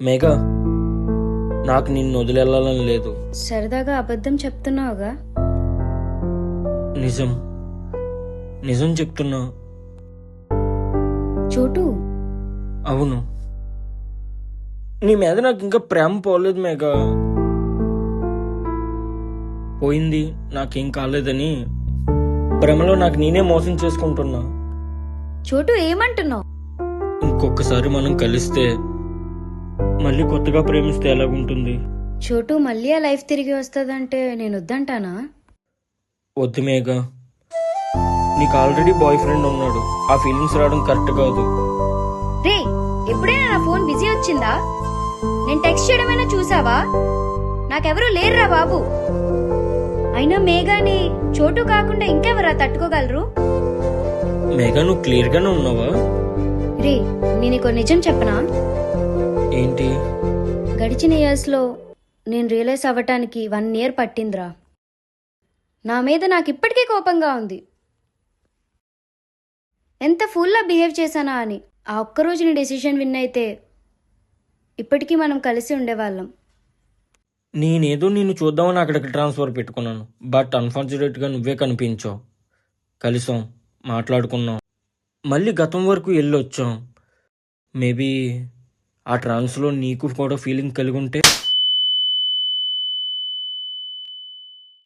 మేఘా, నాకు నిన్ను వదిలేళ్ళాలని లేదు. సరదాగా అబద్ధం చెప్తున్నావుగా. నిజం నిజం చెప్తున్నా. చోటు, అవును, నీ మీద నాకు ఇంకా ప్రేమ పోలేదు మేఘా. పోయింది, నాకేం కాలేదని భ్రమలో నాకు నేనే మోసం చేసుకుంటున్నా. చోటు ఏమంటున్నావు? ఇంకొకసారి మనం కలిస్తే మళ్ళీ కొత్తగా ప్రేమిస్తే ఎలాగుంటుంది? చోటు, మళ్ళీ ఆ లైఫ్ తిరిగి వస్తుందంటే నేను వద్దంటానా? వద్దు మేఘా, నీకు ఆల్రెడీ బాయ్ ఫ్రెండ్ ఉన్నాడు. ఆ ఫీలింగ్స్ రావడం కరెక్ట్ కాదు. రే, ఎప్పుడైనా నా ఫోన్ బిజీ వచ్చిందా? నేను టెక్స్ట్ చేయడమైనా చూసావా? నాకెవరూ లేరురా బాబు. అయినా మేఘాని చోటు కాకుండా ఇంకెవరా తట్టుకోగలరు? మేఘా, నువ్వు క్లియర్ గానే ఉన్నావా? రే, నేను నీకు నిజం చెప్పనా? ఏంటి? గడిచిన ఇయర్స్ లో నేను రియలైజ్ అవ్వటానికి 1 year పట్టిందిరా. నా మీద నాకు ఇప్పటికీ కోపంగా ఉంది. ఎంత ఫుల్లా బిహేవ్ చేశానా అని. ఆ ఒక్కరోజు నీ డెసిషన్ విన్ అయితే ఇప్పటికీ మనం కలిసి ఉండేవాళ్ళం. నేనేదో నిన్ను చూద్దామని అక్కడికి ట్రాన్స్ఫర్ పెట్టుకున్నాను. బట్ అన్ఫార్చునేట్గా నువ్వే కనిపించావు. కలిసాం, మాట్లాడుకున్నాం, మళ్ళీ గతం వరకు వెళ్ళొచ్చాం. మేబీ ఆ ట్రాన్స్లో నీకు కూడా ఫీలింగ్ కలిగి ఉంటే